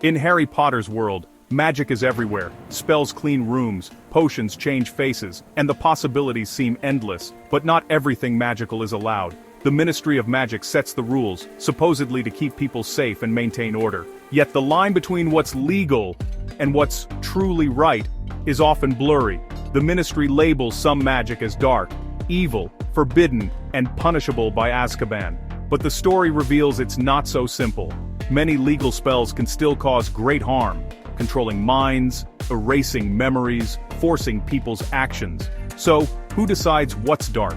In Harry Potter's world, magic is everywhere. Spells clean rooms, potions change faces, and the possibilities seem endless. But not everything magical is allowed. The Ministry of Magic sets the rules, supposedly to keep people safe and maintain order. Yet the line between what's legal and what's truly right is often blurry. The Ministry labels some magic as dark, evil, forbidden, and punishable by Azkaban. But the story reveals it's not so simple. Many legal spells can still cause great harm, controlling minds, erasing memories, forcing people's actions. So, who decides what's dark?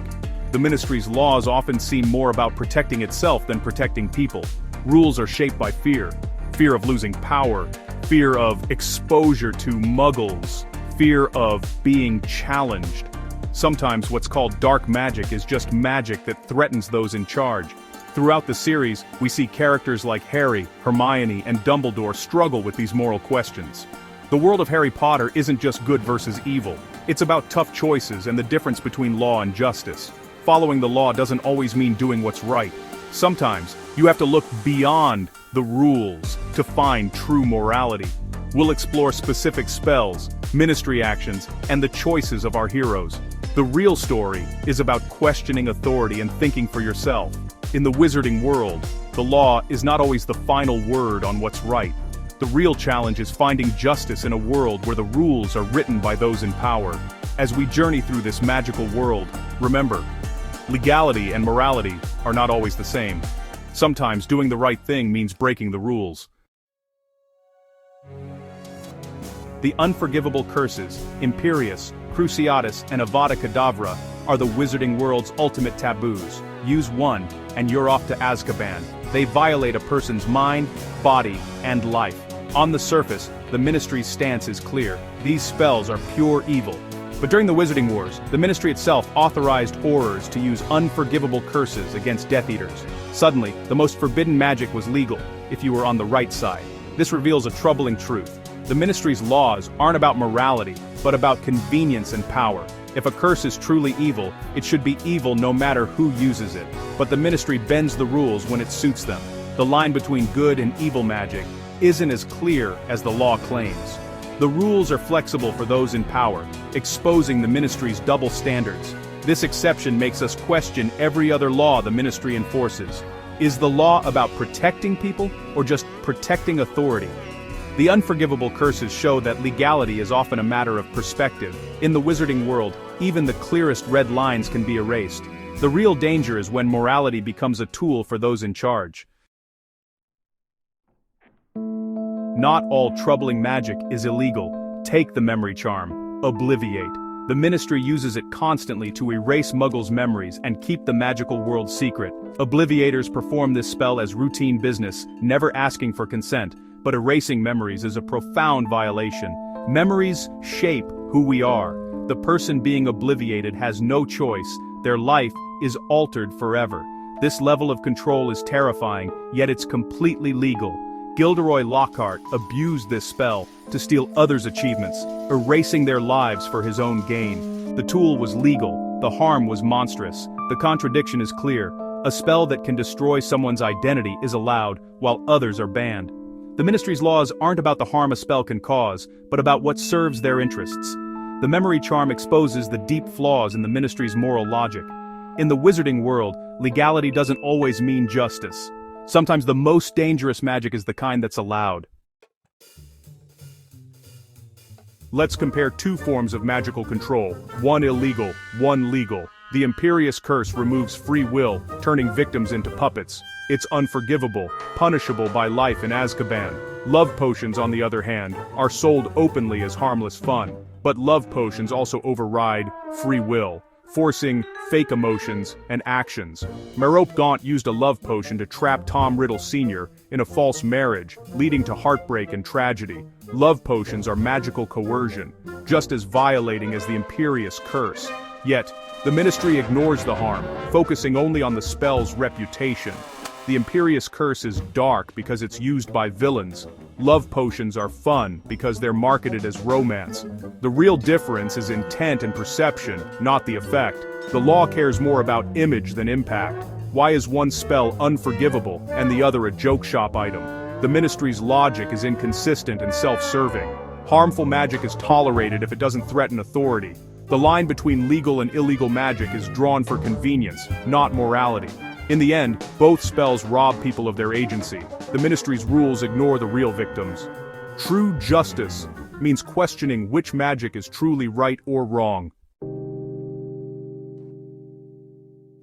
The Ministry's laws often seem more about protecting itself than protecting people. Rules are shaped by fear. Fear of losing power, fear of exposure to muggles, fear of being challenged. Sometimes what's called dark magic is just magic that threatens those in charge. Throughout the series, we see characters like Harry, Hermione, and Dumbledore struggle with these moral questions. The world of Harry Potter isn't just good versus evil. It's about tough choices and the difference between law and justice. Following the law doesn't always mean doing what's right. Sometimes, you have to look beyond the rules to find true morality. We'll explore specific spells, ministry actions, and the choices of our heroes. The real story is about questioning authority and thinking for yourself. In the wizarding world, the law is not always the final word on what's right. The real challenge is finding justice in a world where the rules are written by those in power. As we journey through this magical world, remember, legality and morality are not always the same. Sometimes doing the right thing means breaking the rules. The unforgivable curses, Imperius, Cruciatus, and Avada Kedavra, are the wizarding world's ultimate taboos. Use one, and you're off to Azkaban. They violate a person's mind, body, and life. On the surface, the Ministry's stance is clear. These spells are pure evil. But during the Wizarding Wars, the Ministry itself authorized Aurors to use unforgivable curses against Death Eaters. Suddenly, the most forbidden magic was legal, if you were on the right side. This reveals a troubling truth. The Ministry's laws aren't about morality, but about convenience and power. If a curse is truly evil, it should be evil no matter who uses it. But the Ministry bends the rules when it suits them. The line between good and evil magic isn't as clear as the law claims. The rules are flexible for those in power, exposing the Ministry's double standards. This exception makes us question every other law the Ministry enforces. Is the law about protecting people, or just protecting authority? The unforgivable curses show that legality is often a matter of perspective. In the wizarding world, even the clearest red lines can be erased. The real danger is when morality becomes a tool for those in charge. Not all troubling magic is illegal. Take the memory charm, Obliviate. The Ministry uses it constantly to erase Muggles' memories and keep the magical world secret. Obliviators perform this spell as routine business, never asking for consent. But erasing memories is a profound violation. Memories shape who we are. The person being obliviated has no choice. Their life is altered forever. This level of control is terrifying, yet it's completely legal. Gilderoy Lockhart abused this spell to steal others' achievements, erasing their lives for his own gain. The tool was legal, the harm was monstrous. The contradiction is clear. A spell that can destroy someone's identity is allowed, while others are banned. The Ministry's laws aren't about the harm a spell can cause, but about what serves their interests. The memory charm exposes the deep flaws in the Ministry's moral logic. In the wizarding world, legality doesn't always mean justice. Sometimes the most dangerous magic is the kind that's allowed. Let's compare two forms of magical control, one illegal, one legal. The Imperius Curse removes free will, turning victims into puppets. It's unforgivable, punishable by life in Azkaban. Love potions, on the other hand, are sold openly as harmless fun. But love potions also override free will, forcing fake emotions and actions. Merope Gaunt used a love potion to trap Tom Riddle Sr. in a false marriage, leading to heartbreak and tragedy. Love potions are magical coercion, just as violating as the Imperius Curse. Yet, the Ministry ignores the harm, focusing only on the spell's reputation. The Imperius Curse is dark because it's used by villains. Love potions are fun because they're marketed as romance. The real difference is intent and perception, not the effect. The law cares more about image than impact. Why is one spell unforgivable and the other a joke shop item? The Ministry's logic is inconsistent and self-serving. Harmful magic is tolerated if it doesn't threaten authority. The line between legal and illegal magic is drawn for convenience, not morality. In the end, both spells rob people of their agency. The Ministry's rules ignore the real victims. True justice means questioning which magic is truly right or wrong.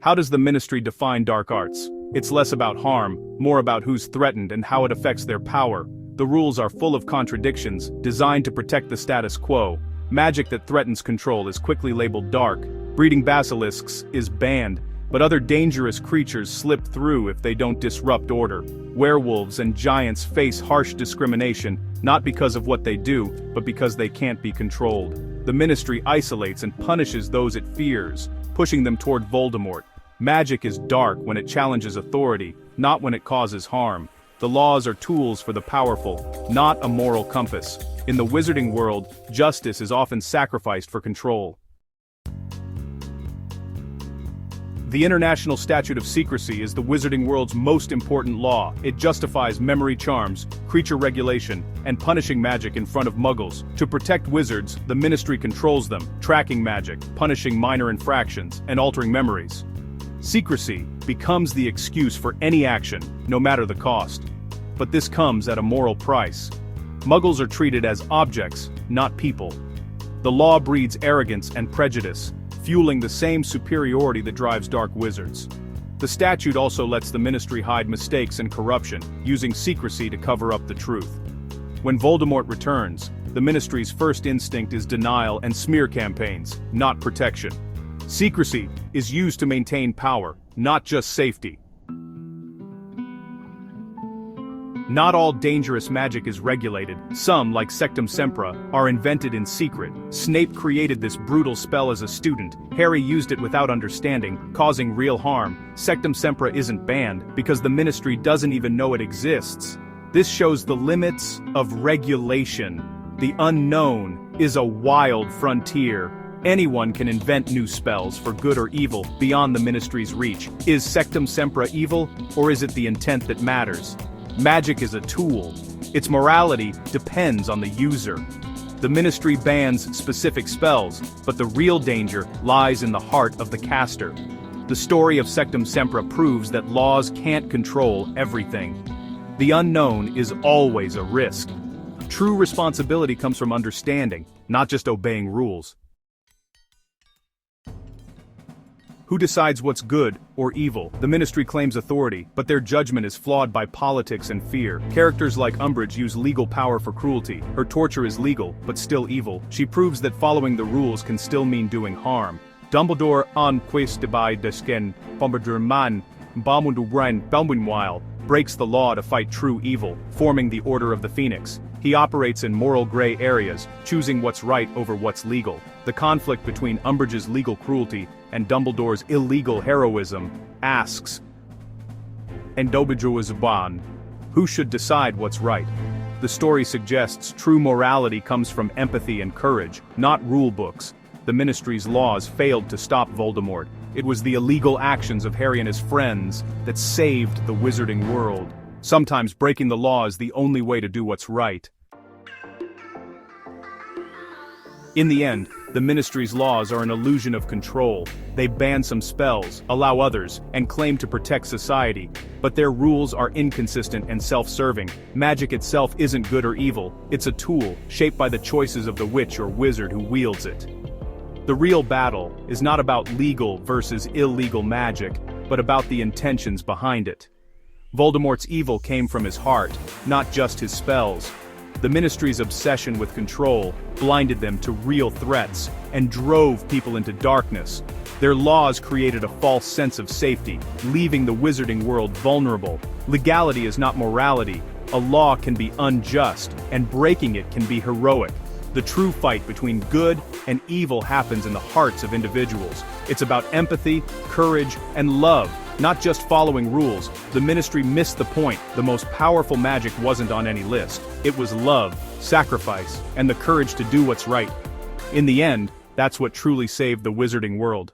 How does the Ministry define dark arts? It's less about harm, more about who's threatened and how it affects their power. The rules are full of contradictions, designed to protect the status quo. Magic that threatens control is quickly labeled dark. Breeding basilisks is banned, but other dangerous creatures slip through if they don't disrupt order. Werewolves and giants face harsh discrimination, not because of what they do, but because they can't be controlled. The Ministry isolates and punishes those it fears, pushing them toward Voldemort. Magic is dark when it challenges authority, not when it causes harm. The laws are tools for the powerful, not a moral compass. In the wizarding world, justice is often sacrificed for control. The International Statute of Secrecy is the wizarding world's most important law. It justifies memory charms, creature regulation, and punishing magic in front of muggles. To protect wizards, the Ministry controls them, tracking magic, punishing minor infractions, and altering memories. Secrecy becomes the excuse for any action, no matter the cost. But this comes at a moral price. Muggles are treated as objects, not people. The law breeds arrogance and prejudice, fueling the same superiority that drives dark wizards. The statute also lets the Ministry hide mistakes and corruption, using secrecy to cover up the truth. When Voldemort returns, the Ministry's first instinct is denial and smear campaigns, not protection. Secrecy is used to maintain power, not just safety. Not all dangerous magic is regulated. Some, like Sectum Sempra, are invented in secret. Snape created this brutal spell as a student. Harry used it without understanding, causing real harm. Sectum Sempra isn't banned because the Ministry doesn't even know it exists. This shows the limits of regulation. The unknown is a wild frontier. Anyone can invent new spells for good or evil beyond the Ministry's reach. Is Sectum Sempra evil, or is it the intent that matters? Magic is a tool. Its morality depends on the user. The Ministry bans specific spells, but the real danger lies in the heart of the caster. The story of Sectum Sempra proves that laws can't control everything. The unknown is always a risk. True responsibility comes from understanding, not just obeying rules. Who decides what's good or evil? The Ministry claims authority, but their judgment is flawed by politics and fear. Characters like Umbridge use legal power for cruelty. Her torture is legal, but still evil. She proves that following the rules can still mean doing harm. Dumbledore on quest by desken, Bombardierman, Bamunduran Belmwinwile, breaks the law to fight true evil, forming the Order of the Phoenix. He operates in moral gray areas, choosing what's right over what's legal. The conflict between Umbridge's legal cruelty and Dumbledore's illegal heroism asks, Endobijuazban, who should decide what's right? The story suggests true morality comes from empathy and courage, not rule books. The Ministry's laws failed to stop Voldemort. It was the illegal actions of Harry and his friends that saved the wizarding world. Sometimes breaking the law is the only way to do what's right. In the end, the Ministry's laws are an illusion of control. They ban some spells, allow others, and claim to protect society. But their rules are inconsistent and self-serving. Magic itself isn't good or evil. It's a tool, shaped by the choices of the witch or wizard who wields it. The real battle is not about legal versus illegal magic, but about the intentions behind it. Voldemort's evil came from his heart, not just his spells. The Ministry's obsession with control blinded them to real threats and drove people into darkness. Their laws created a false sense of safety, leaving the wizarding world vulnerable. Legality is not morality. A law can be unjust, and breaking it can be heroic. The true fight between good and evil happens in the hearts of individuals. It's about empathy, courage, and love, not just following rules. The Ministry missed the point. The most powerful magic wasn't on any list. It was love, sacrifice, and the courage to do what's right. In the end, that's what truly saved the wizarding world.